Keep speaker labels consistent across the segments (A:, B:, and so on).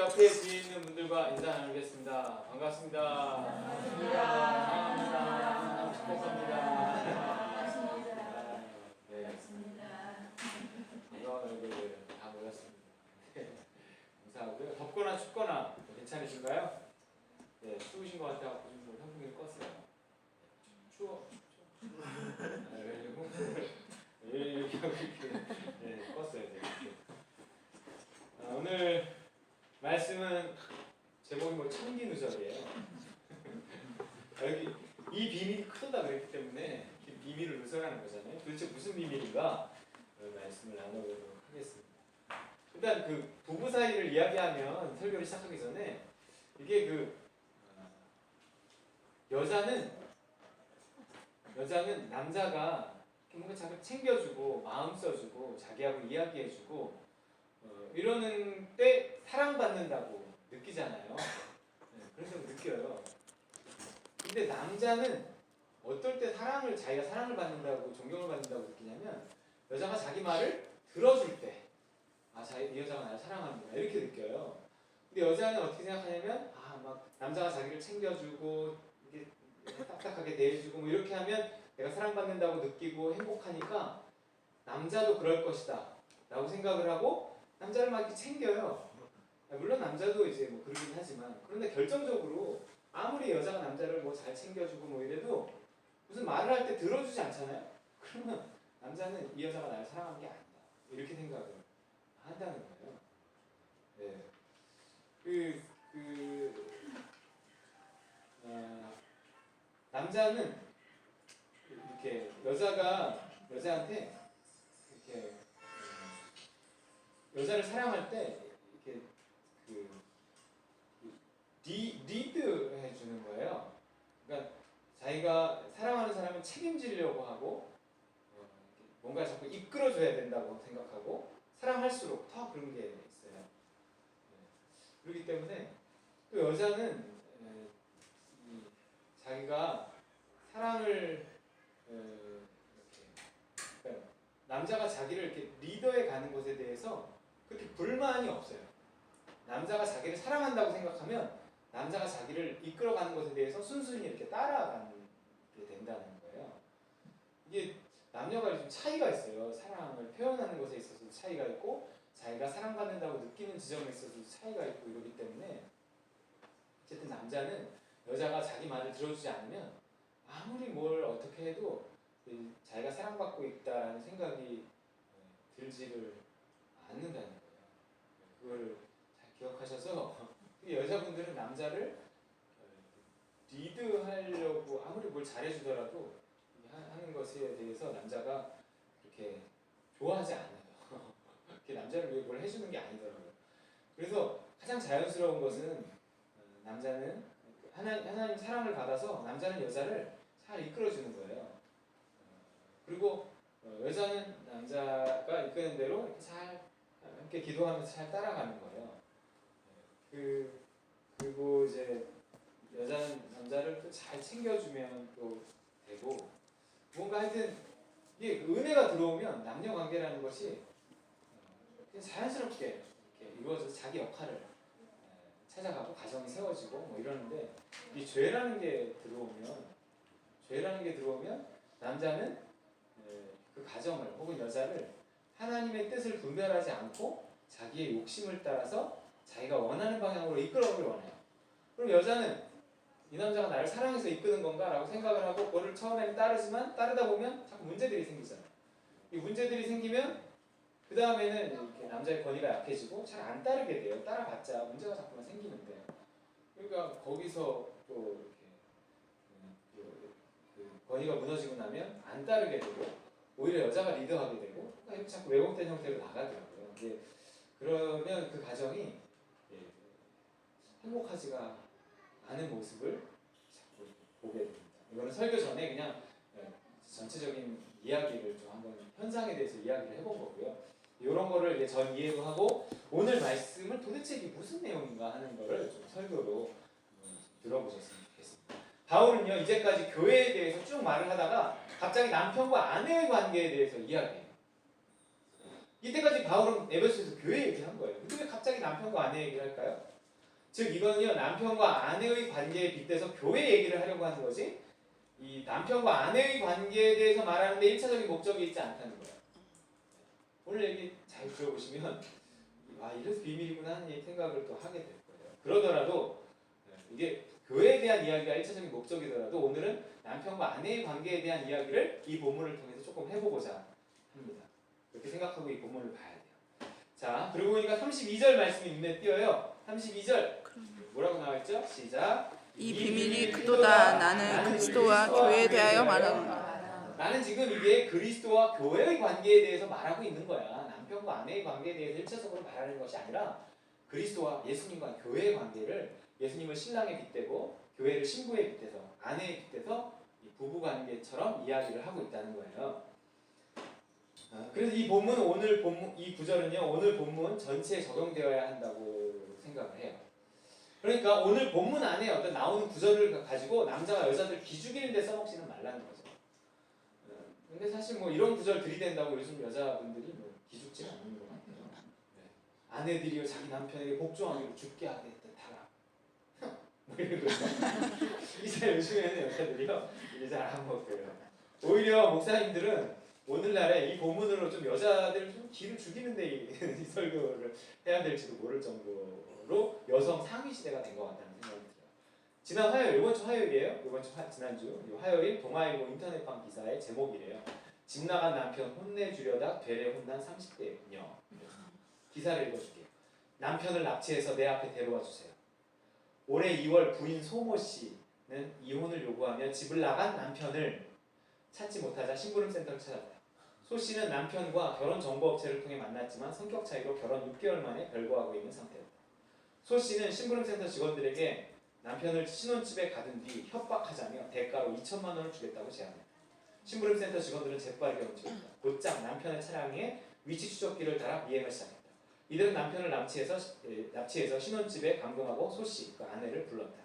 A: 옆에 뒤에 있는 분들과 인사 나누겠습니다. 반갑습니다. 반갑습니다. 축복합니다. 네, 반가운 얼굴들 다 모였습니다. 감사하고요. 덥거나 춥거나 괜찮으신가요? 네, 추우신 것 같아서 좀 선풍기를 껐어요. 추워. 이렇게 하고 이렇게 껐어요. 오늘 말씀은 제목이 뭐 천기누설이에요. 여기 이 비밀이 크다 그랬기 때문에 비밀을 누설하는 거잖아요. 도대체 무슨 비밀인가? 말씀을 나눠보도록 하겠습니다. 일단 그 부부 사이를 이야기하면 설교를 시작하기 전에 이게 여자는 남자가 뭔가 자꾸 챙겨주고 마음 써주고 자기하고 이야기해주고 이러는 때 사랑받는다고 느끼잖아요. 그래서 느껴요. 근데 남자는 어떨 때 자기가 사랑을 받는다고 존경을 받는다고 느끼냐면 여자가 자기 말을 들어줄 때 이 여자가 나를 사랑하는구나 이렇게 느껴요. 근데 여자는 어떻게 생각하냐면 막 남자가 자기를 챙겨주고 이렇게 딱딱하게 대해주고 뭐 이렇게 하면 내가 사랑받는다고 느끼고 행복하니까 남자도 그럴 것이다 라고 생각을 하고 남자를 막 이렇게 챙겨요. 물론 남자도 이제 뭐 그러긴 하지만 그런데 결정적으로 아무리 여자가 남자를 뭐 잘 챙겨주고 뭐 이래도 무슨 말을 할 때 들어주지 않잖아요. 그러면 남자는 이 여자가 나를 사랑하는 게 아니다 이렇게 생각을 한다는 거예요. 네. 남자는 이렇게 여자가 여자한테 이렇게 여자를 사랑할 때 이렇게 리드 해주는 거예요. 그러니까 자기가 사랑하는 사람을 책임지려고 하고 뭔가 자꾸 이끌어줘야 된다고 생각하고 사랑할수록 더 그런 게 있어요. 그렇기 때문에 또 여자는 자기가 사랑을 그러니까 남자가 자기를 이렇게 리더해 가는 것에 대해서 그렇게 불만이 없어요. 남자가 자기를 사랑한다고 생각하면 남자가 자기를 이끌어가는 것에 대해서 순순히 이렇게 따라가게 된다는 거예요. 이게 남녀가 좀 차이가 있어요. 사랑을 표현하는 것에 있어서 차이가 있고 자기가 사랑받는다고 느끼는 지점에 있어서 차이가 있고 이러기 때문에 어쨌든 남자는 여자가 자기 말을 들어주지 않으면 아무리 뭘 어떻게 해도 자기가 사랑받고 있다는 생각이 들지를 않는다는 거예요. 그걸 잘 기억하셔서 여자분들은 남자를 리드하려고 아무리 뭘 잘해주더라도 하는 것에 대해서 남자가 그렇게 좋아하지 않아요. 남자를 위해 뭘 해주는 게 아니더라고요. 그래서 가장 자연스러운 것은 남자는 하나님 사랑을 받아서 남자는 여자를 잘 이끌어주는 거예요. 그리고 여자는 남자가 이끄는 대로 이렇게 잘 함께 기도하면서 잘 따라가는 거예요. 그리고 이제 여자는 남자를 또 잘 챙겨주면 또 되고 뭔가 하여튼 이게 은혜가 들어오면 남녀 관계라는 것이 그냥 자연스럽게 이렇게 이루어져서 자기 역할을 찾아가고 가정이 세워지고 뭐 이러는데 이 죄라는 게 들어오면 남자는 그 가정을 혹은 여자를 하나님의 뜻을 분별하지 않고 자기의 욕심을 따라서 자기가 원하는 방향으로 이끌어오길 원해요. 그럼 여자는 이 남자가 나를 사랑해서 이끄는 건가? 라고 생각을 하고 그거를 처음에는 따르지만 따르다 보면 자꾸 문제들이 생기잖아요. 이 문제들이 생기면 그 다음에는 이렇게 남자의 권위가 약해지고 잘 안 따르게 돼요. 따라봤자 문제가 자꾸만 생기는데 그러니까 거기서 또 이렇게 그 권위가 무너지고 나면 안 따르게 되고 오히려 여자가 리드하게 되고 이렇게 자꾸 왜곡된 형태로 나가더라고요. 근데 그러면 그 가정이 행복하지가 않은 모습을 자꾸 보게 됩니다. 이거는 설교 전에 그냥 전체적인 이야기를 좀 한번 현상에 대해서 이야기를 해본 거고요. 이런 거를 이제 전 이해도 하고 오늘 말씀을 도대체 이게 무슨 내용인가 하는 거를 좀 설교로 들어보셨으면 좋겠습니다. 바울은요 이제까지 교회에 대해서 쭉 말을 하다가 갑자기 남편과 아내의 관계에 대해서 이야기해요. 이때까지 바울은 에베소에서 교회 얘기를 한 거예요. 근데 왜 갑자기 남편과 아내 얘기를 할까요? 즉 이거는요 남편과 아내의 관계에 빗대서 교회 얘기를 하려고 하는 거지 이 남편과 아내의 관계에 대해서 말하는데 1차적인 목적이 있지 않다는 거예요. 오늘 얘기 잘 들어보시면 아 이래서 비밀이구나 하는 생각을 또 하게 될 거예요. 그러더라도 이게 교회에 대한 이야기가 1차적인 목적이더라도 오늘은 남편과 아내의 관계에 대한 이야기를 이 본문을 통해서 조금 해보고자 합니다. 그렇게 생각하고 이 본문을 봐야 돼요. 자, 그러고 보니까 32절 말씀이 눈에 띄어요. 32절 뭐라고 나와있죠? 시작.
B: 이 비밀이 크도다. 나는 그리스도와 교회에 대하여 말하노라.
A: 나는 지금 이게 그리스도와 교회의 관계에 대해서 말하고 있는 거야. 남편과 아내의 관계에 대해서 1차적으로 말하는 것이 아니라 그리스도와 예수님과 교회의 관계를 예수님을 신랑에 빗대고 교회를 신부에 빗대서 아내에 빗대서 이 부부 관계처럼 이야기를 하고 있다는 거예요. 그래서 이 본문은 오늘 본문 이 구절은요 오늘 본문 전체에 적용되어야 한다고 생각을 해요. 그러니까 오늘 본문 안에 어떤 나오는 구절을 가지고 남자가 여자들 기죽이는데 써먹지는 말라는 거죠. 근데 사실 뭐 이런 구절 들이댄다고 요즘 여자분들이 뭐 기죽지는 않는 것 같아요. 네. 아내들이요 자기 남편에게 복종하기로 죽게 하게 뜻하라. 뭐 이런 거. 이제 요즘에는 여자들이요 이게 잘 안 먹어요. 오히려 목사님들은 오늘날에 이 본문으로 좀 여자들을 좀 기를 죽이는데 이 설교를 해야 될지도 모를 정도로 여성 상위 시대가 된 것 같다는 생각이 들어요. 지난 화요일, 이번 주 화요일이에요. 지난주 화요일 동아일보 인터넷방 기사의 제목이래요. 집 나간 남편 혼내주려다 되레 혼난 30대녀. 기사를 읽어줄게요. 남편을 납치해서 내 앞에 데려와 주세요. 올해 2월 부인 소모 씨는 이혼을 요구하며 집을 나간 남편을 찾지 못하자 심부름센터를 찾았다. 소 씨는 남편과 결혼정보업체를 통해 만났지만 성격 차이로 결혼 6개월 만에 별거하고 있는 상태였다. 소 씨는 심부름센터 직원들에게 남편을 신혼집에 가둔 뒤 협박하자며 대가로 2천만 원을 주겠다고 제안했다. 심부름센터 직원들은 재빠르게 움직였다. 곧장 남편의 차량에 위치 추적기를 달아 비행을 시작했다. 이들은 남편을 납치해서 신혼집에 감금하고 소 씨, 그 아내를 불렀다.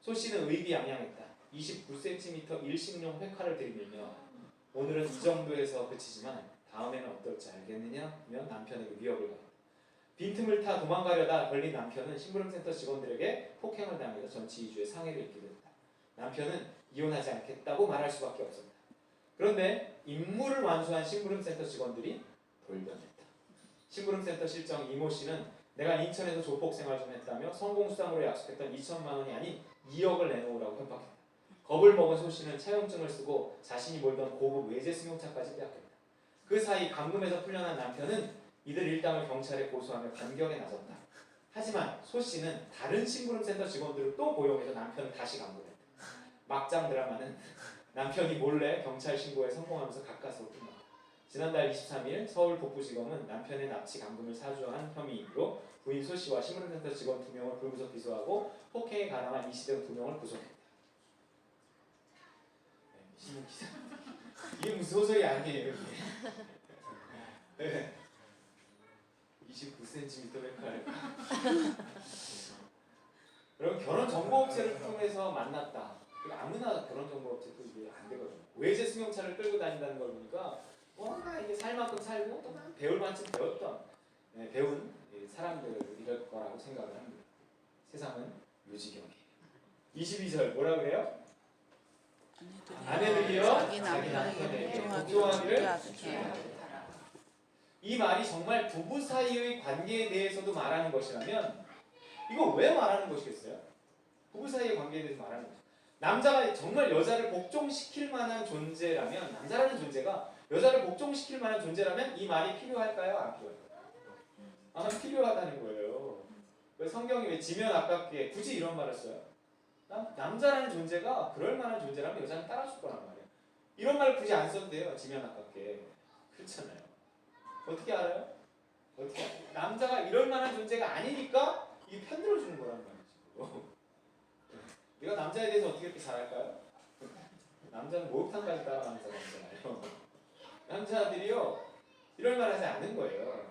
A: 소 씨는 의기양양했다. 29cm 일식용 회칼을 들이밀며 오늘은 이 정도에서 그치지만 다음에는 어떨지 알겠느냐며 남편에게 위협을 가했다. 빈틈을 타 도망가려다 걸린 남편은 심부름센터 직원들에게 폭행을 당해서 전치 2주의 상해를 입게 됐다. 남편은 이혼하지 않겠다고 말할 수밖에 없었다. 그런데 임무를 완수한 심부름센터 직원들이 돌변했다. 심부름센터 실장 이모 씨는 내가 인천에서 조폭 생활 좀 했다며 성공수당으로 약속했던 2천만 원이 아닌 2억을 내놓으라고 협박했다. 겁을 먹은 소 씨는 차용증을 쓰고 자신이 몰던 고급 외제 승용차까지 빼앗겼다. 그 사이 감금에서 풀려난 남편은 이들 일당을 경찰에 고소하며 반격에 나섰다. 하지만 소 씨는 다른 심부름센터 직원들을 또 고용해서 남편을 다시 감금했다. 막장 드라마는 남편이 몰래 경찰 신고에 성공하면서 가까스로 끝났다. 지난달 23일 서울 북부지검은 남편의 납치 감금을 사주한 혐의로 부인 소 씨와 심부름센터 직원 2명을 불구속 기소하고 폭행에 가담한 이 씨 등 2명을 구속했다. 신문 기사. 이게 무슨 소설이 아니에요. 네. 29cm 백칼. 그럼 결혼정보업체를 통해서 만났다. 아무나 결혼정보업체도 이게 안 되거든요. 외제 승용차를 끌고 다닌다는 걸 보니까 와 이게 살 만큼 살고 또 배울 만큼 배웠던 배운 사람들일 거라고 생각을 합니다. 세상은 요지경이에요. 22절 뭐라 그래요? 아내들이여 자기 남편에게 복종하기를 주의하라. 이 말이 정말 부부 사이의 관계에 대해서도 말하는 것이라면 이거 왜 말하는 것이겠어요? 부부 사이의 관계에 대해서 말하는 것이죠. 남자가 정말 여자를 복종시킬 만한 존재라면 남자라는 존재가 여자를 복종시킬 만한 존재라면 이 말이 필요할까요? 안 필요할까요? 아, 필요하다는 거예요. 왜 성경이 왜 지면 아깝게 굳이 이런 말을 써요? 남자라는 존재가 그럴 만한 존재라면 여자는 따라줄 거란 말이에요. 이런 말 굳이 안 써도 돼요. 지면 아깝게. 그렇잖아요. 어떻게 알아요? 어떻게 알아요? 남자가 이럴 만한 존재가 아니니까 이게 편들어주는 거란 말이죠. 내가 남자에 대해서 어떻게 이렇게 잘할까요? 남자는 목욕탕까지 따라가는 사람이잖아요. 남자들이요 이럴 만하지 않은 거예요.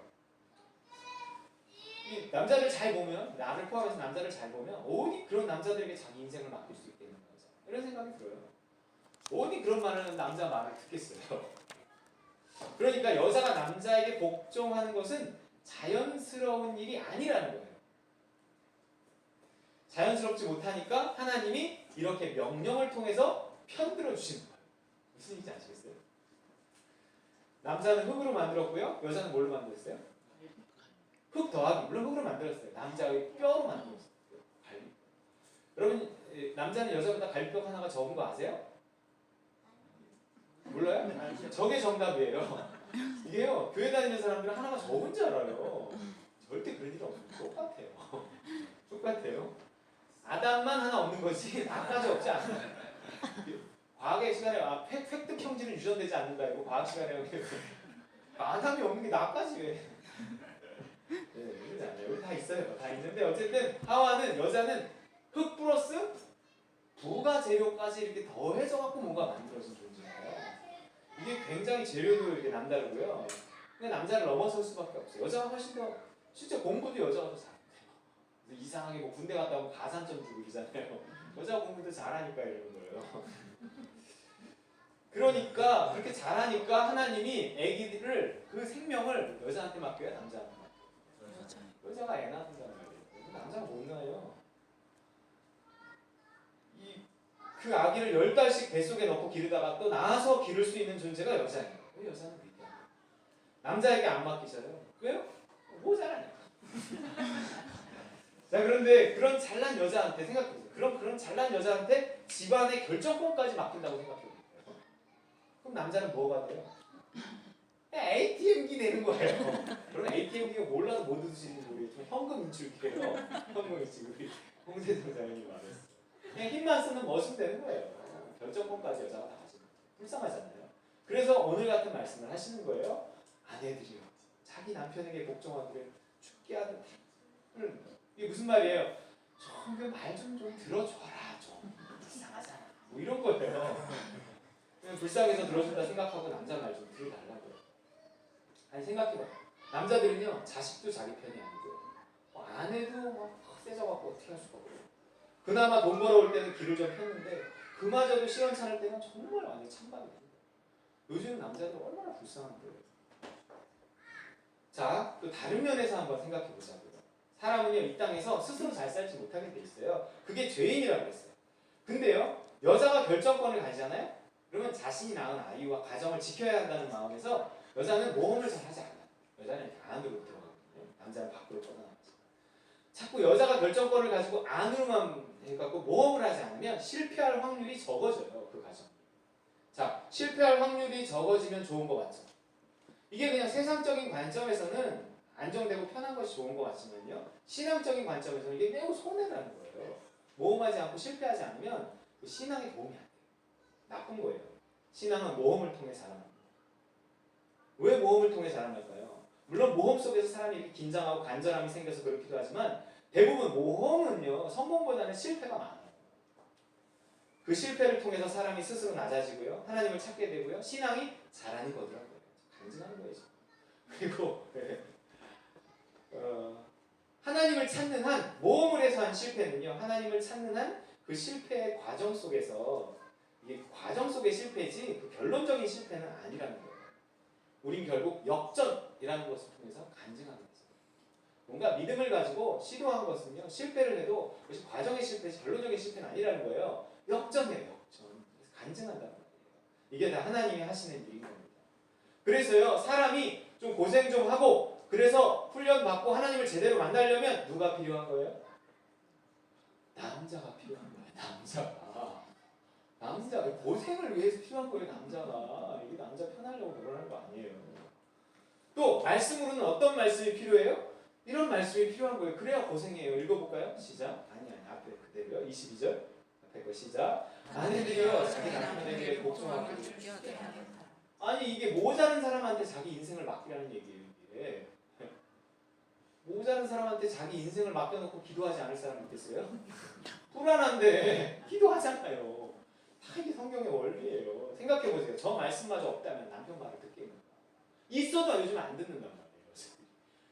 A: 이 남자를 잘 보면 나를 포함해서 남자를 잘 보면 어디 그런 남자들에게 자기 인생을 맡길 수 있겠는 거죠. 이런 생각이 들어요. 어디 그런 말하는 남자 말을 듣겠어요. 그러니까 여자가 남자에게 복종하는 것은 자연스러운 일이 아니라는 거예요. 자연스럽지 못하니까 하나님이 이렇게 명령을 통해서 편들어 주시는 거예요. 무슨 얘기인지 아시겠어요? 남자는 흙으로 만들었고요. 여자는 뭘로 만들었어요? 흙 더하기. 물론 흙으로 만들었어요. 남자의 뼈로 만들었어요. 갈비. 여러분 남자는 여자보다 갈비뼈 하나가 적은 거 아세요? 몰라요? 저게 정답이에요. 이게요. 교회 다니는 사람들은 하나가 적은 줄 알아요. 절대 그런 일 없어요. 똑같아요. 똑같아요. 아담만 하나 없는 거지 나까지 없지 않아요. 과학의 시간에 획득 형질은 유전되지 않는다 이거 과학 시간에 아담이 없는 게 나까지 왜? 네, 그러지 않아요. 여기 다 있어요. 다 있는데 어쨌든 하와는 여자는 흙 플러스 부가 재료까지 이렇게 더해져 갖고 뭔가 만들어진 존재예요. 이게 굉장히 재료도 이렇게 남다르고요. 근데 남자를 넘어설 수밖에 없어요. 여자가 훨씬 더 실제 공부도 여자가 더 잘해요. 이상하게 뭐 군대 갔다 오면 가산점 주고 이러잖아요. 여자 공부도 잘하니까 이러는 거예요. 그러니까 그렇게 잘하니까 하나님이 아기들을 그 생명을 여자한테 맡겨요, 남자한테 맡겨요. 여자가 애 낳는다는 거예요. 남자가 못 낳아요. 그 아기를 10달씩 뱃속에 넣고 기르다가 또 낳아서 기를 수 있는 존재가 여자예요. 왜 여자는 위대해요? 남자에게 안 맡기셔요. 왜요? 뭐 잘하냐. 자, 그런데 그런 잘난 여자한테 생각해보세요. 그런 잘난 여자한테 집안의 결정권까지 맡긴다고 생각해보세요. 그럼 남자는 뭐가 돼요? ATM기 되는 거예요. 그런 ATM기가 몰라도 못 드시는 모르겠지만 현금 인출기예요. 현금 인출. 우리 홍세정 장관님 말했어요. 그냥 힘만 쓰면 머신 되는 거예요. 결정권까지 여자가 다 가지고 불쌍하잖아요. 그래서 오늘 같은 말씀을 하시는 거예요. 아내들이요. 자기 남편에게 복종하기를 죽게 하는 이게 무슨 말이에요? 좀 말 좀 들어줘라. 좀 이상하잖아. 뭐 이런 거예요. 그냥 불쌍해서 들어준다 생각하고 남자 말 좀 들어달라고요. 아니 생각해봐. 남자들은요 자식도 자기 편이 아니고 아내도 막 세져갖고 어떻게 할 수가 없어요. 그나마 돈 벌어올 때는 길을 좀 폈는데 그마저도 시원찮을 때는 정말 완전 찬밥이에요. 요즘 남자들 얼마나 불쌍한 거예요. 자, 또 다른 면에서 한번 생각해 보자고요. 사람은요 이 땅에서 스스로 잘 살지 못하게 돼 있어요. 그게 죄인이라고 했어요. 근데요 여자가 결정권을 가지잖아요. 그러면 자신이 낳은 아이와 가정을 지켜야 한다는 마음에서 여자는 모험을 잘 하지 않아요. 여자는 이렇게 안으로 들어가거든요. 남자는 밖으로 뻗어나가죠. 자꾸 여자가 결정권을 가지고 안으로만 해갖고 모험을 하지 않으면 실패할 확률이 적어져요. 그 가정. 자, 실패할 확률이 적어지면 좋은 거 맞죠? 이게 그냥 세상적인 관점에서는 안정되고 편한 것이 좋은 것 같지만요. 신앙적인 관점에서는 이게 매우 손해라는 거예요. 모험하지 않고 실패하지 않으면 그 신앙에 도움이 안 돼요. 나쁜 거예요. 신앙은 모험을 통해 자라납니다. 왜 모험을 통해 자라날까요? 물론 모험 속에서 사람이 이렇게 긴장하고 간절함이 생겨서 그렇기도 하지만 대부분 모험은요 성공보다는 실패가 많아요. 그 실패를 통해서 사람이 스스로 낮아지고요 하나님을 찾게 되고요 신앙이 자라는 거더라고요. 간증하는 거예요. 그리고 하나님을 찾는 한 모험을 해서 한 실패는요 하나님을 찾는 한 그 실패의 과정 속에서 이게 과정 속의 실패지 그 결론적인 실패는 아니라는 거예요. 우린 결국 역전이라는 것을 통해서 간증하게 됐어요. 뭔가 믿음을 가지고 시도한 것은요 실패를 해도 그것이 과정의 실패지 결론적인 실패는 아니라는 거예요. 역전이에요. 역전. 간증한다는 거예요. 이게 다 하나님이 하시는 일인 겁니다. 그래서요 사람이 좀 고생 좀 하고 그래서 훈련 받고 하나님을 제대로 만나려면 누가 필요한 거예요? 남자가 필요한 거예요. 남자가 고생을 위해서 필요한 거예요. 남자가 이게 남자 편하려고 결혼하는 거 아니에요. 또 말씀으로는 어떤 말씀이 필요해요? 이런 말씀이 필요한 거예요. 그래야 고생해요. 읽어볼까요? 시작. 아니 앞에 그대로요. 22절 앞에 거 시작. 아내들이요 자기 남편에게 복종하고 아니 이게 모자른 사람한테 자기 인생을 맡기라는 얘기예요. 이게 모자른 사람한테 자기 인생을 맡겨놓고 기도하지 않을 사람 있겠어요? 불안한데 기도하잖아요. 다 이게 성경의 원리예요. 생각해보세요. 저 말씀마저 없다면 남편 말을 듣겠는가? 있어도 요즘 안 듣는단 말이에요.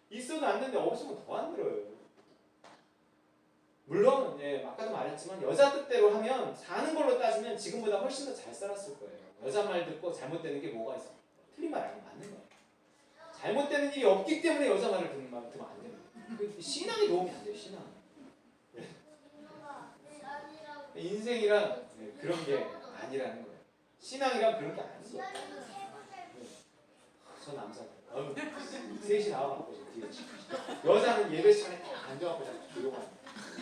A: 있어도 안 듣는데 없으면 더 안 들어요. 물론 아까도 말했지만 여자 뜻대로 하면 사는 걸로 따지면 지금보다 훨씬 더 잘 살았을 거예요. 여자 말 듣고 잘못되는 게 뭐가 있어? 틀린 말 아니면 맞는 거예요. 잘못되는 일이 없기 때문에 여자 말을 듣는 말 들으면 안 됩니다. 신앙에 도움이 안 돼요. 신앙. 인생이란 그런 게 아니라는 거예요. 신앙이란 그런 게 아니죠. 저 남자 셋이 나와갖고 뒤에 여자는 예배 시간에 딱 앉아갖고 그냥 조용한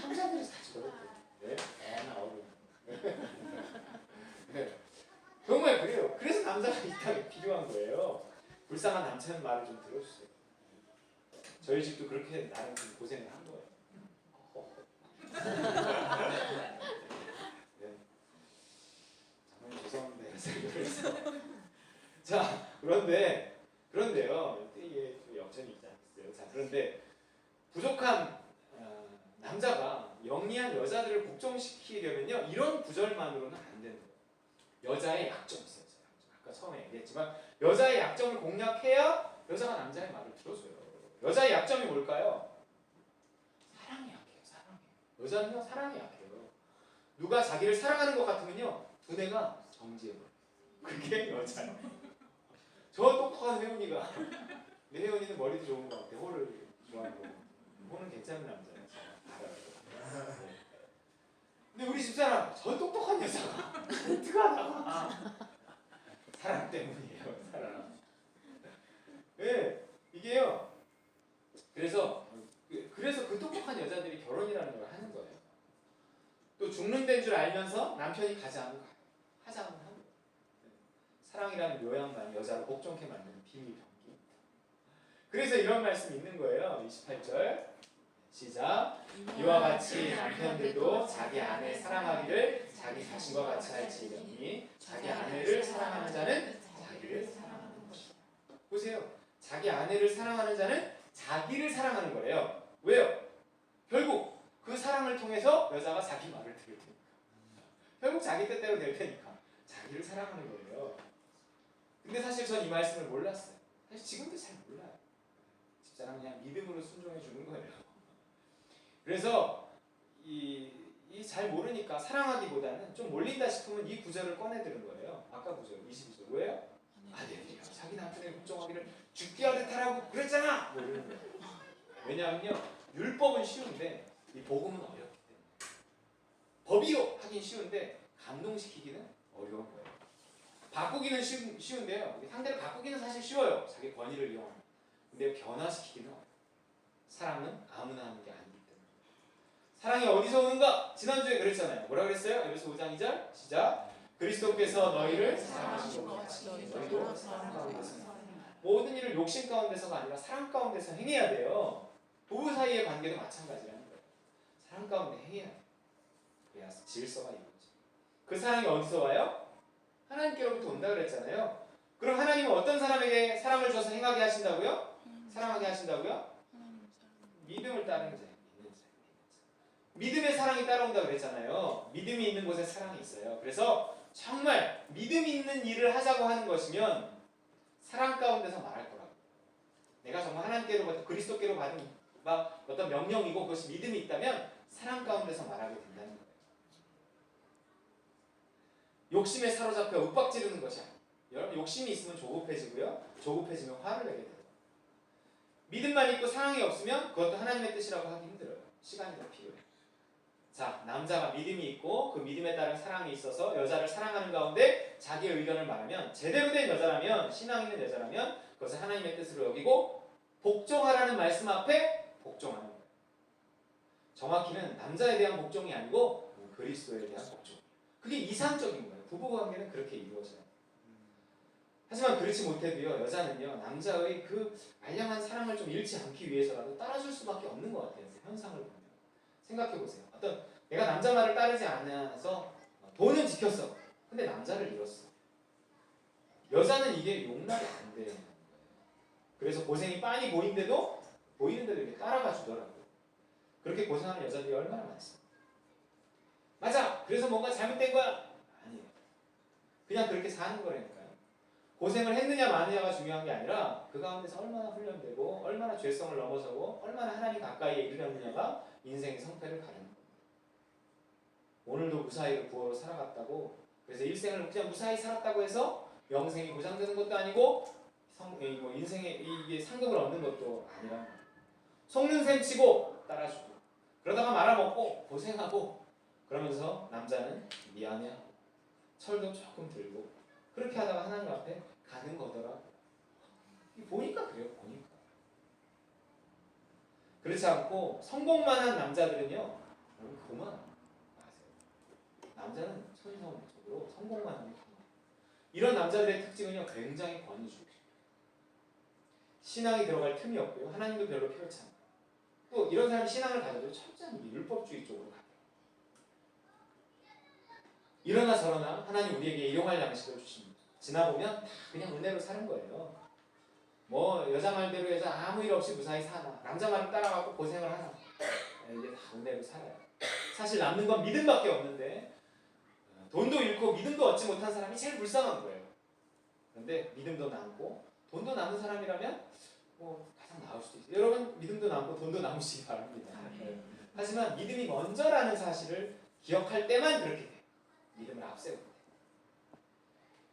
A: 남자들이 같이 그랬대요. 네? 애 나오고 네. 정말 그래요. 그래서 남자가 이 땅에 필요한 거예요. 불쌍한 남자는 말을 좀 들어주세요. 저희 집도 그렇게 나름 좀 고생을 한 거예요. 네. 정말 죄송합니다. 그래서 자 그런데요. 이게 역전이 있지 않겠어요. 자 그런데 부족한 남자가 영리한 여자들을 복종시키려면요 이런 구절만으로는 안 되는 거예요. 여자의 약점이 있어요. 아까 처음에 얘기했지만 여자의 약점을 공략해야 여자가 남자의 말을 들어줘요. 여자의 약점이 뭘까요? 사랑이 약해요. 사랑이. 여자는요 사랑이 약해요. 누가 자기를 사랑하는 것 같으면요 두뇌가 정지해버려요. 그게 여자예요. 저 똑똑한 혜원이가 내 혜원이는 머리도 좋은 것 같아. 호를 좋아하고 호는 괜찮은 남자예요. 알아요. 근데 우리 집사람 저 똑똑한 여자가 어떡하나 사랑 때문이에요. 사랑. 네, 이게요. 그래서 그 똑똑한 여자들이 결혼이라는 걸 하는 거예요. 또 죽는 데인 줄 알면서 남편이 가지 않으면 가요. 하지 않으면 하는 거예요. 사랑이라는 묘양만 여자를 복종케 만드는 비밀 병기. 그래서 이런 말씀이 있는 거예요. 28절 시작. 이와 같이 남편들도 자기 아내 사랑하기를 자기 자신과 같이 할지니 자기 아내를 사랑하는 자는 자기를 사랑하는 것이다. 보세요. 자기 아내를 사랑하는 자는 자기를 사랑하는 거예요. 왜요? 결국 그 사랑을 통해서 여자가 자기 말을 들을 테니까. 결국 자기 뜻대로 될 테니까 자기를 사랑하는 거예요. 근데 사실 전 이 말씀을 몰랐어요. 사실 지금도 잘 몰라요. 집사람 그냥 믿음으로 순종해 주는 거예요. 그래서 이 잘 모르니까 사랑하기보다는 좀 몰린다 싶으면 이 구절을 꺼내드는 거예요. 아까 구절 22절 왜요? 아내들이요 자기 남편에게 복종하기를 죽게 하듯 하라고 그랬잖아. 뭐 이러는 거예요. 왜냐하면요 율법은 쉬운데 이 복음은 어렵기 때문에. 법이요 하긴 쉬운데 감동시키기는 어려운 거예요. 바꾸기는 쉬운데요. 상대를 바꾸기는 사실 쉬워요. 자기 권위를 이용하면. 근데 변화시키기는 어려워요. 사랑은 아무나 하는 게 아니기 때문에. 사랑이 어디서 오는가? 지난주에 그랬잖아요. 뭐라 그랬어요? 에베소 5장 2절 시작. 그리스도께서 너희를 사랑하신 것 같이 너희도 사랑 가운데서 모든 일을 욕심 가운데서가 아니라 사랑 가운데서 행해야 돼요. 부부 사이의 관계도 마찬가지라는 거예요. 사랑 가운데 행해야 돼요. 그래야 질서가 이루어져요. 그 사랑이 어디서 와요? 하나님께로부터 온다 그랬잖아요. 그럼 하나님은 어떤 사람에게 사랑을 줘서 행하게 하신다고요? 사랑하게 하신다고요? 믿음을 따르는 자예요. 믿음의 사랑이 따라온다 그랬잖아요. 믿음이 있는 곳에 사랑이 있어요. 그래서 정말 믿음 있는 일을 하자고 하는 것이면 사랑 가운데서 말할 거라고. 내가 정말 하나님께로부터 그리스도께로 받은 어떤 명령이고 그것이 믿음이 있다면 사랑 가운데서 말하게 된다는 거예요. 욕심에 사로잡혀 윽박지르는 것이 아니에요. 여러분 욕심이 있으면 조급해지고요. 조급해지면 화를 내게 돼요. 믿음만 있고 사랑이 없으면 그것도 하나님의 뜻이라고 하기 힘들어요. 시간이 더 필요해요. 자, 남자가 믿음이 있고 그 믿음에 따른 사랑이 있어서 여자를 사랑하는 가운데 자기의 의견을 말하면 제대로 된 여자라면 신앙 있는 여자라면 그것을 하나님의 뜻으로 여기고 복종하라는 말씀 앞에 복종하는 거예요. 정확히는 남자에 대한 복종이 아니고 그리스도에 대한 복종. 그게 이상적인 거예요. 부부관계는 그렇게 이루어져요. 하지만 그렇지 못해도요. 여자는요. 남자의 그 알량한 사랑을 좀 잃지 않기 위해서라도 따라줄 수밖에 없는 것 같아요. 현상을 보면. 생각해보세요. 어떤 내가 남자 말을 따르지 않아서 돈은 지켰어. 근데 남자를 잃었어. 여자는 이게 용납이 안 되는 거예요. 그래서 고생이 빤히 보이는데도 이렇게 따라가 주더라고요. 그렇게 고생하는 여자들이 얼마나 많습니까? 맞아. 그래서 뭔가 잘못된 거야? 아니에요. 그냥 그렇게 사는 거라니까요. 고생을 했느냐 마느냐가 중요한 게 아니라 그 가운데서 얼마나 훈련되고 얼마나 죄성을 넘어서고 얼마나 하나님 가까이에 이르렀느냐가 인생의 성패를 가르는 겁니다. 오늘도 무사히로 구호로 살아갔다고 그래서 일생을 그냥 무사히 살았다고 해서 명생이 보장되는 것도 아니고 인생에 이게 상급을 얻는 것도 아니라 속는 셈 치고 따라주고 그러다가 말아먹고 고생하고 그러면서 남자는 미안해하고 철도 조금 들고 그렇게 하다가 하나님 앞에 가는 거더라. 보니까 그래요. 보니까. 그렇지 않고 성공만 한 남자들은요. 그만 아세요. 남자는 천성적으로 성공만 하면 그만. 이런 남자들의 특징은요. 굉장히 권위주의. 신앙이 들어갈 틈이 없고요. 하나님도 별로 필요치 않아요. 또 이런 사람이 신앙을 가져도 철저히 율법주의 쪽으로 가요. 이러나 저러나 하나님 우리에게 일용할 양식을 주십니다. 지나보면 다 그냥 은혜로 사는 거예요. 뭐 여자 말대로 해서 아무 일 없이 무사히 사나 남자 말을 따라가고 고생을 하나 이게 다 은혜로 살아요. 사실 남는 건 믿음밖에 없는데 돈도 잃고 믿음도 얻지 못한 사람이 제일 불쌍한 거예요. 그런데 믿음도 남고 돈도 남은 사람이라면 뭐 가장 나을 수도 있어요. 여러분 믿음도 남고 돈도 남으시기 바랍니다. 하지만 믿음이 먼저라는 사실을 기억할 때만 그렇게 돼요. 믿음을 앞세우고 돼요.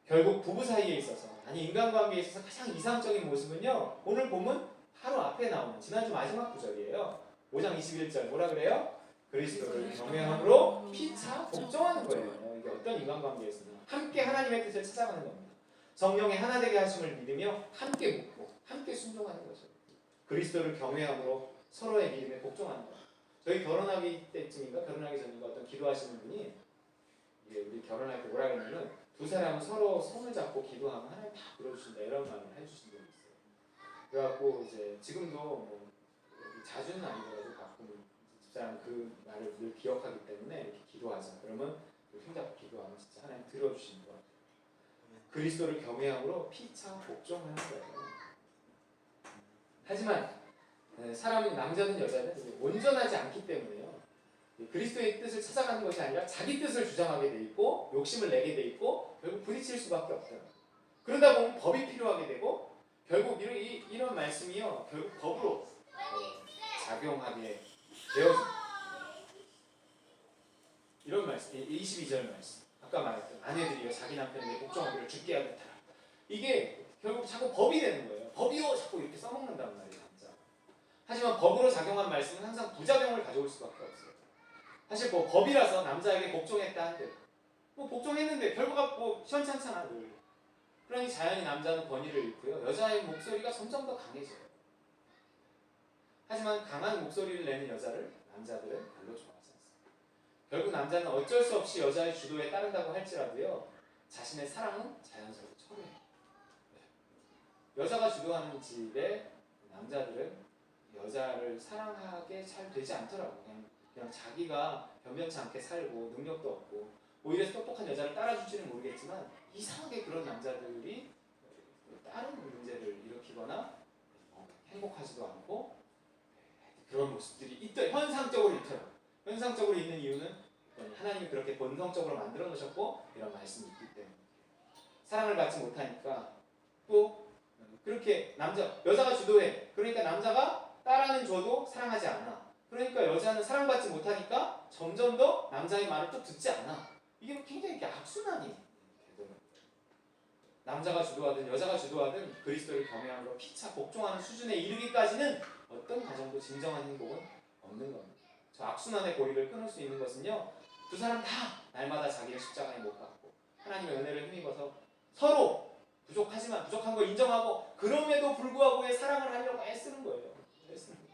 A: 결국 부부 사이에 있어서 아니 인간관계에 있어서 가장 이상적인 모습은요. 오늘 보면 바로 앞에 나오는 지난주 마지막 구절이에요. 5장 21절 뭐라 그래요? 그리스도를 경외함으로 피차 복종하는 거예요. 이게 어떤 인간관계에서는 함께 하나님의 뜻을 찾아가는 겁니다. 성령의 하나 되게 하심을 믿으며 함께 묻고 함께 순종하는 거죠. 그리스도를 경외함으로 서로의 믿음에 복종하는 거예요. 저희 결혼하기 때쯤인가 결혼하기 전인가 어떤 기도하시는 분이 이게 우리 결혼할 때 뭐라 했냐면 두 사람은 서로 손을 잡고 기도하면 하나님 다 들어주신다 이런 말을 해주신 분이 있어요. 그래갖고 이제 지금도 뭐 자주는 아니더라도 가끔 집사람 그 말을 늘 기억하기 때문에 이렇게 기도하자. 그러면 손 잡고 기도하면 진짜 하나님 들어주시는 것 같아요. 그리스도를 경외함으로 피차 복종하는 거예요. 하지만 사람은 남자든 여자든 온전하지 않기 때문에요. 그리스도의 뜻을 찾아가는 것이 아니라 자기 뜻을 주장하게 돼 있고 욕심을 내게 돼 있고 결국 부딪힐 수밖에 없더라고요. 그러다 보면 법이 필요하게 되고 결국 이런 말씀이요. 결국 법으로 작용하게 되어집니다. 이런 말씀, 22절 말씀. 아까 말했던 아내들이요 자기 남편에게 복종하기를 죽게 하겠다. 이게 결국 자꾸 법이 되는 거예요. 법이요 자꾸 이렇게 써먹는단 말이에요. 남자. 하지만 법으로 작용한 말씀은 항상 부작용을 가져올 수밖에 없어요. 사실 뭐 법이라서 남자에게 복종했다 한들 뭐 복종했는데 결과가 뭐 시원찮잖아 늘. 그러니 자연히 남자는 권위를 잃고요. 여자의 목소리가 점점 더 강해져요. 하지만 강한 목소리를 내는 여자를 남자들은 별로 좋아하지 않습니다. 결국 남자는 어쩔 수 없이 여자의 주도에 따른다고 할지라도요. 자신의 사랑은 자연스럽게 철회해요. 여자가 주도하는 집에 남자들은 여자를 사랑하게 잘 되지 않더라고요. 그냥 자기가 변변치 않게 살고 능력도 없고 오히려 똑똑한 여자를 따라줄지는 모르겠지만 이상하게 그런 남자들이 다른 문제를 일으키거나 행복하지도 않고 그런 모습들이 현상적으로 있더라고요. 현상적으로 있는 이유는 하나님이 그렇게 본성적으로 만들어 놓으셨고 이런 말씀이 있기 때문에 사랑을 받지 못하니까 또 그렇게 여자가 주도해. 그러니까 남자가 따라는 줘도 사랑하지 않아. 그러니까 여자는 사랑받지 못하니까 점점 더 남자의 말을 또 듣지 않아. 이게 굉장히 악순환이 되더라고요. 남자가 주도하든 여자가 주도하든 그리스도를 경외함으로 피차 복종하는 수준에 이르기까지는 어떤 가정도 진정한 행복은 없는 겁니다. 저 악순환의 고리를 끊을 수 있는 것은요. 두 사람 다 날마다 자기의 십자가에 못 박고 하나님의 은혜를 힘입어서 서로 부족하지만 부족한 걸 인정하고 그럼에도 불구하고의 사랑을 하려고 애쓰는 거예요. 애쓰는 거예요.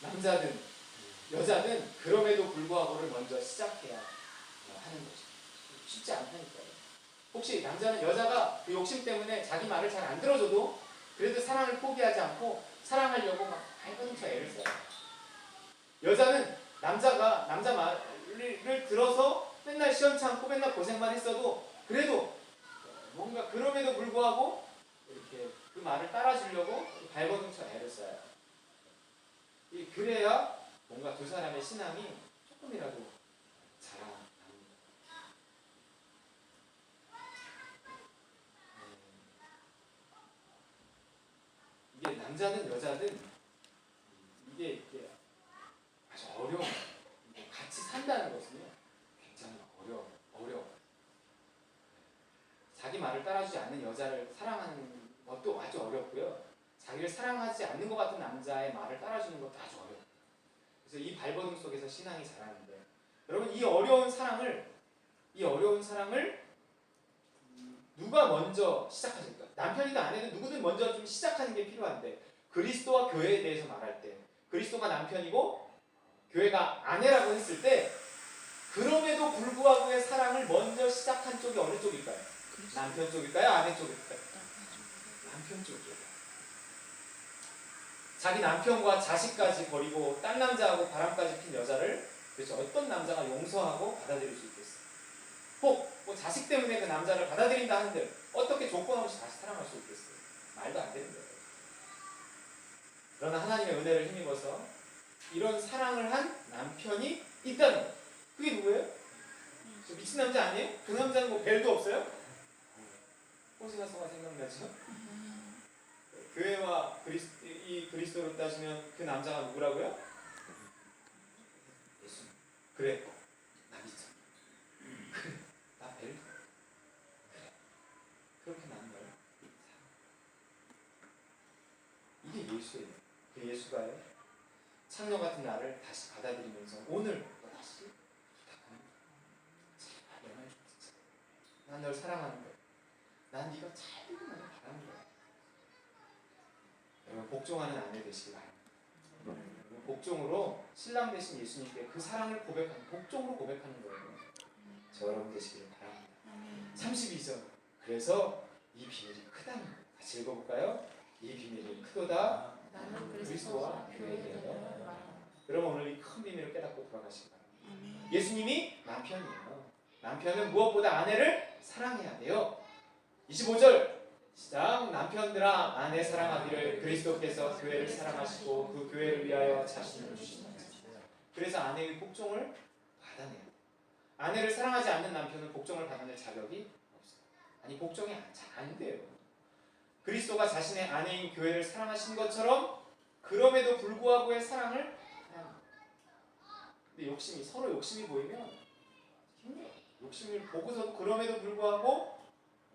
A: 남자든 여자든 그럼에도 불구하고를 먼저 시작해야 하는 거죠. 쉽지 않다니까요. 혹시 남자는 여자가 그 욕심 때문에 자기 말을 잘 안 들어줘도 그래도 사랑을 포기하지 않고 사랑하려고 막 발버둥쳐 애를 써요. 여자는 남자가 남자 말을 들어서 맨날 시원찮고 맨날 고생만 했어도 그래도 뭔가 그럼에도 불구하고 이렇게 그 말을 따라주려고 발버둥쳐 애를 써요. 그래야 뭔가 두 사람의 신앙이 조금이라도 자라납니다. 이게 남자든 여자든 이게 아주 어려운 같이 산다는 것은요 굉장히 어려워. 자기 말을 따라주지 않는 여자를 사랑하는 것도 아주 어렵고요. 자기를 사랑하지 않는 것 같은 남자의 말을 따라주는 것도 아주 어려워요. 그래서 이 발버둥 속에서 신앙이 자라는데, 여러분 이 어려운 사랑을 누가 먼저 시작하실까? 남편이든 아내든 누구든 먼저 좀 시작하는 게 필요한데, 그리스도와 교회에 대해서 말할 때 그리스도가 남편이고 교회가 아내라고 했을 때, 그럼에도 불구하고의 사랑을 먼저 시작한 쪽이 어느 쪽일까요? 남편 쪽일까요? 아내 쪽일까요? 남편 쪽이에요. 자기 남편과 자식까지 버리고 딴 남자하고 바람까지 핀 여자를 도대체 어떤 남자가 용서하고 받아들일 수 있겠어요? 혹 뭐 자식 때문에 그 남자를 받아들인다 한들 어떻게 조건 없이 다시 사랑할 수 있겠어요? 말도 안 되는 거예요. 그러나 하나님의 은혜를 힘입어서 이런 사랑을 한 남편이 있다는 거예요. 그게 누구예요? 저 미친 남자 아니에요? 그 남자는 뭐 벨도 없어요? 호시가서가 생각나죠? 교회와 그리스도로 따지면 그 남자가 누구라고요? 예수. 그래, 나 믿어. 그래, 나 벨도. 그래, 그렇게 나는 거예요. 이게 예수예요. 그 예수가요, 창녀 같은 나를 다시 받아들이면서 오늘 또 다시 부탁하는 거예요. 제발 내 말 좀 듣자. 난 널 사랑하는 거야. 난 네가 잘 되기만을 바라는 거야. 여러분 복종하는 아내 되시기 바랍니다. 복종으로 신랑 되신 예수님께 그 사랑을 고백하는, 복종으로 고백하는 거예요. 저 여러분 되시기를 바랍니다. 32절. 그래서 이 비밀이 크다는 거예요. 같이 읽어볼까요? 이 비밀이 크도다
C: 나는
A: 그리스도와 교회에게요. 여러분 오늘 이 큰 비밀을 깨닫고 돌아가시기 바랍니다.
B: 아멘.
A: 예수님이 남편이에요. 남편은 무엇보다 아내를 사랑해야 돼요. 25절 시작. 남편들아 아내 사랑하기를 그리스도께서 교회를 사랑하시고 그 교회를 위하여 자신을 주시다. 그래서 아내의 복종을 받아내야 돼요. 아내를 사랑하지 않는 남편은 복종을 받아낼 자격이 없어요. 아니 복종이 잘 안 돼요. 그리스도가 자신의 아내인 교회를 사랑하신 것처럼 그럼에도 불구하고의 사랑을 사랑합니다. 근데 서로 욕심이 보이면 힘들어요. 욕심을 보고서도 그럼에도 불구하고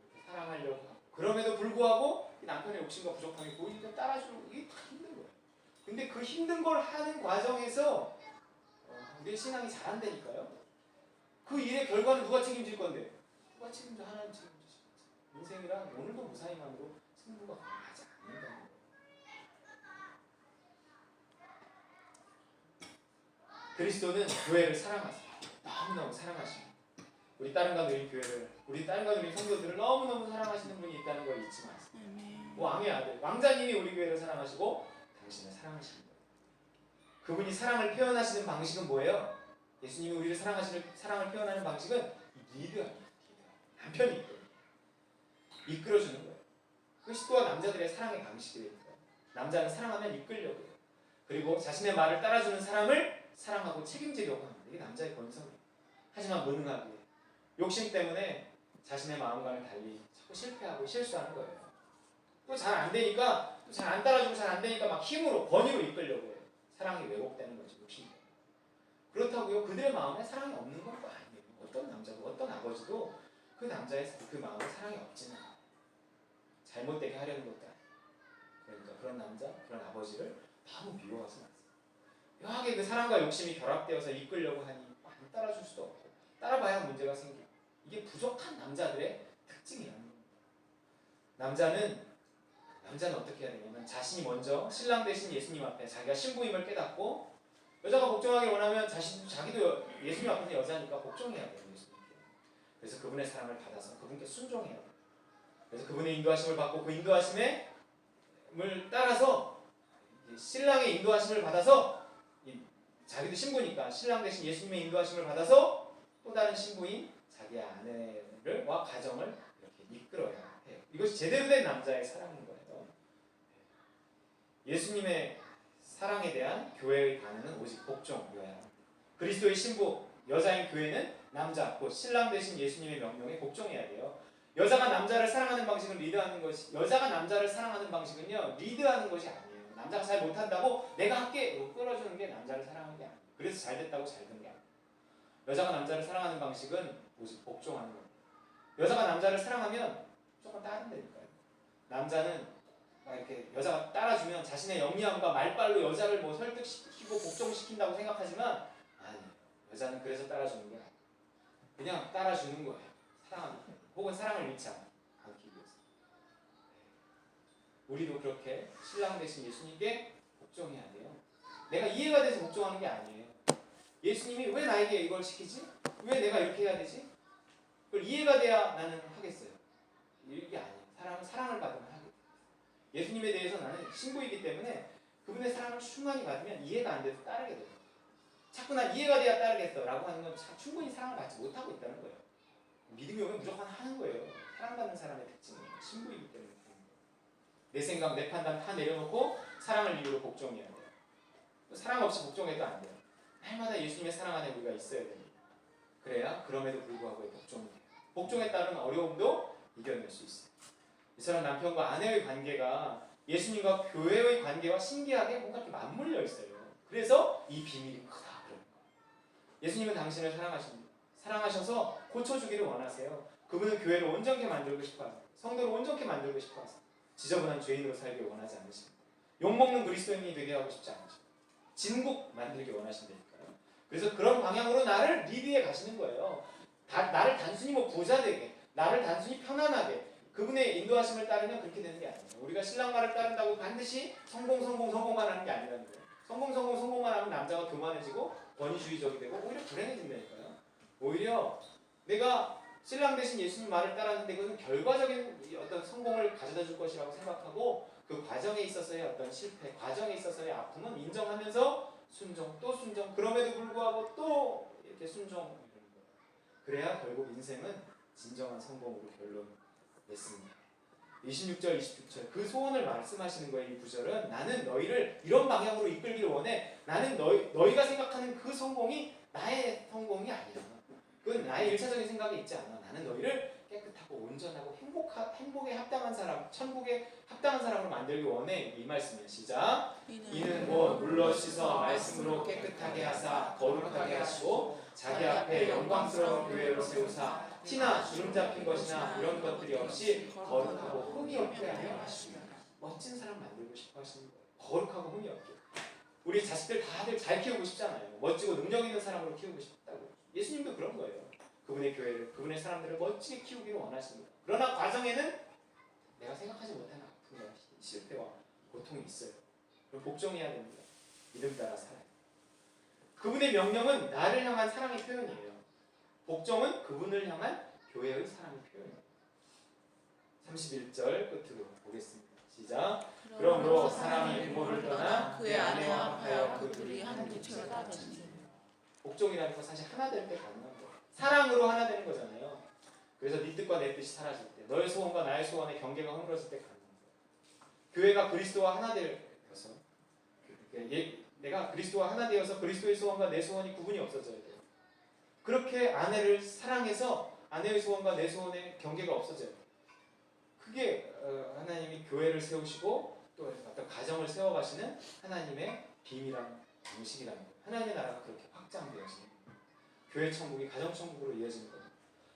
A: 이렇게 사랑하려고 하고, 그럼에도 불구하고 남편의 욕심과 부족함이 보이니까 따라주는 이게 다 힘든 거예요. 근데 그 힘든 걸 하는 과정에서 우리의 신앙이 잘 안 되니까요. 그 일의 결과는 누가 책임질 건데? 누가 책임져? 하나님 책임지시죠. 인생이란 오늘도 무사히만으로 승부가 가능하지 않는다는 거예요. 그리스도는 교회를 사랑하세요. 너무너무 사랑하십니다. 우리 딸과 누린 교회를, 우리 딸과 누린 성도들을 너무너무 사랑하시는 분이 있다는 걸 잊지 마세요. 왕의 아들, 왕자님이 우리 교회를 사랑하시고 당신을 사랑하시는 거예요. 그분이 사랑을 표현하시는 방식은 뭐예요? 예수님이 우리를 사랑을 표현하는 방식은 리드합니다. 남편이 이끌어주는 거예요. 그것이 또한 남자들의 사랑의 방식이니까. 남자는 사랑하면 이끌려고 해요. 그리고 자신의 말을 따라주는 사람을 사랑하고 책임지려고 합니다. 이게 남자의 본성이에요. 하지만 무능하게 욕심 때문에 자신의 마음과는 달리 자꾸 실패하고 실수하는 거예요. 또 잘 안 되니까, 또 잘 안 따라주고 잘 안 되니까 막 힘으로, 권위로 이끌려고 해요. 사랑이 왜곡되는 거죠. 욕심 때문에. 그렇다고요, 그들의 마음에 사랑이 없는 건 아니에요. 어떤 남자도 어떤 아버지도 그 남자의 그 마음에 사랑이 없지는 않아요. 잘못되게 하려는 것도 아니에요. 그러니까 그런 남자, 그런 아버지를 너무 미워하지 마세요. 묘하게 그 사랑과 욕심이 결합되어서 이끌려고 하니 안 따라줄 수도 없고, 따라봐야 문제가 생기고, 이게 부족한 남자들의 특징이라는 겁니다. 남자는 어떻게 해야 되냐면, 자신이 먼저 신랑 되신 예수님 앞에 자기가 신부임을 깨닫고, 여자가 복종하기 원하면 자기도 예수님 앞에서 여자니까 복종해야 돼요. 예수님께. 그래서 그분의 사랑을 받아서 그분께 순종해야 돼요. 그래서 그분의 인도하심을 받고 그 인도하심을 따라서 신랑의 인도하심을 받아서, 자기도 신부니까 신랑 대신 예수님의 인도하심을 받아서 또 다른 신부인 자기의 아내와 가정을 이렇게 이끌어야 해요. 이것이 제대로 된 남자의 사랑인 거예요. 예수님의 사랑에 대한 교회의 반응은 오직 복종이어야 합니다. 그리스도의 신부, 여자인 교회는 남자, 곧 신랑 대신 예수님의 명령에 복종해야 돼요. 여자가 남자를 사랑하는 방식은 여자가 남자를 사랑하는 방식은요, 리드하는 것이 아니에요. 남자가 잘 못한다고 내가 할게 끌어주는 게 남자를 사랑하는 게 아니에요. 그래서 잘 됐다고 잘 된 게 아니에요. 여자가 남자를 사랑하는 방식은 오직 복종하는 겁니다. 여자가 남자를 사랑하면 무조건 따른다니까요. 남자는 막 이렇게 여자가 따라주면 자신의 영리함과 말빨로 여자를 뭐 설득시키고 복종시킨다고 생각하지만 아니, 여자는 그래서 따라주는 게 아니에요. 그냥 따라주는 거예요. 사랑하기 때문에. 혹은 사랑을 잃지 않기 위해서. 우리도 그렇게 신랑 되신 예수님께 복종해야 돼요. 내가 이해가 돼서 복종하는 게 아니에요. 예수님이 왜 나에게 이걸 시키지? 왜 내가 이렇게 해야 되지? 그걸 이해가 돼야 나는 하겠어요. 이게 아니에요. 사랑을 받으면 하게 돼요. 예수님에 대해서 나는 신부이기 때문에 그분의 사랑을 충만히 받으면 이해가 안 돼도 따르게 돼요. 자꾸 난 이해가 돼야 따르겠어 라고 하는 건 충분히 사랑을 받지 못하고 있다는 거예요. 믿음이 오면 무조건 하는 거예요. 사랑받는 사람의 특징은 신부이기 때문에. 내 생각, 내 판단 다 내려놓고 사랑을 이유로 복종해야 돼요. 사랑 없이 복종해도 안 돼요. 날마다 예수님의 사랑 안에 우리가 있어야 됩니다. 그래야 그럼에도 불구하고 복종이 돼요. 복종에 따른 어려움도 이겨낼 수 있어요. 이처럼 남편과 아내의 관계가 예수님과 교회의 관계와 신기하게 뭔가 이렇게 맞물려 있어요. 그래서 이 비밀이 크다 그런 거예요. 예수님은 당신을 사랑하십니다. 사랑하셔서 고쳐주기를 원하세요. 그분은 교회를 온전케 만들고 싶어하세요. 성도를 온전케 만들고 싶어하세요. 지저분한 죄인으로 살길 원하지 않으십니다. 욕먹는 그리스도인이 되게 하고 싶지 않으십니다. 진국 만들기 원하신다니까요. 그래서 그런 방향으로 나를 리드해 가시는 거예요. 나를 단순히 뭐 부자 되게, 나를 단순히 편안하게, 그분의 인도하심을 따르면 그렇게 되는 게 아니에요. 우리가 신랑 말을 따른다고 반드시 성공만 하는 게 아니라는 거예요. 성공만 하면 남자가 교만해지고 권위주의적이 되고 오히려 불행해진다니까요. 오히려 내가 신랑 대신 예수님 말을 따랐는데 그것은 결과적인 어떤 성공을 가져다 줄 것이라고 생각하고 그 과정에 있어서의 어떤 실패, 과정에 있어서의 아픔은 인정하면서 순종, 또 순종, 그럼에도 불구하고 또 이렇게 순종 이런 거예요. 그래야 결국 인생은 진정한 성공으로 결론 냈습니다. 26절, 27절 그 소원을 말씀하시는 거예요. 이 구절은 나는 너희를 이런 방향으로 이끌기를 원해. 나는 너희가 생각하는 그 성공이 나의 성공이 아니야. 그건 나의 1차적인 생각이 있지 않아. 나는 너희를 깨끗하고 온전하고 행복에 합당한 사람, 천국에 합당한 사람으로 만들기 원해. 이 말씀이에요. 시작. 이는 곧 물러 씻어 말씀으로 깨끗하게 하사 거룩하게 하시고 자기 앞에 영광스러운 교회로 세우사 티나 주름 잡힌 것이나 이런 것들이 없이 거룩하고 흠이 없게 하려 하십니다. 멋진 사람 만들고 싶어 하시는 거예요. 거룩하고 흠이 없게. 우리 자식들 다들 잘 키우고 싶잖아요. 멋지고 능력 있는 사람으로 키우고 싶다고. 예수님도 그런 거예요. 그분의 교회를, 그분의 사람들을 멋지게 키우기를 원하십니다. 그러나 과정에는 내가 생각하지 못한 아픔과 실패와 고통이 있어요. 그럼 복종해야 됩니다. 믿음 따라 살아요. 그분의 명령은 나를 향한 사랑의 표현이에요. 복종은 그분을 향한 교회의 사랑의 표현이에요. 31절 끝으로 보겠습니다. 시작. 그러므로 사람이 부모를 떠나 그의 아내와 합하여 그 둘이 한 육체가 되니. 복종이라는 건 사실 하나 될 때 가능한 거예요. 사랑으로 하나 되는 거잖아요. 그래서 네 뜻과 내 뜻이 사라질 때, 너의 소원과 나의 소원의 경계가 허물어질 때 가능한 거예요. 교회가 그리스도와 하나 되어서 내가 그리스도와 하나 되어서 그리스도의 소원과 내 소원이 구분이 없어져야 돼요. 그렇게 아내를 사랑해서 아내의 소원과 내 소원의 경계가 없어져요. 그게 하나님이 교회를 세우시고 또 어떤 가정을 세워가시는 하나님의 비밀한 방식이라는 거예요. 하나님의 나라가 그렇게 확장되어지는 거예요. 교회 천국이 가정 천국으로 이어지는 거예요.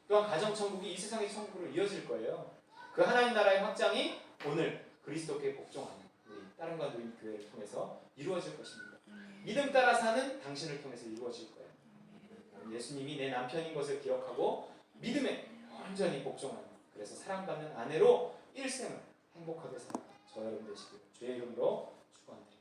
A: 또한 가정 천국이 이 세상의 천국으로 이어질 거예요. 그 하나님 나라의 확장이 오늘 그리스도께 복종하는 우리 딸과 누인 교회를 통해서 이루어질 것입니다. 믿음 따라 사는 당신을 통해서 이루어질 거예요. 예수님이 내 남편인 것을 기억하고 믿음에 온전히 복종하는, 그래서 사랑받는 아내로 일생을 행복하게 살아가는 저 여러분 되시길 주의 이름으로 축원합니다.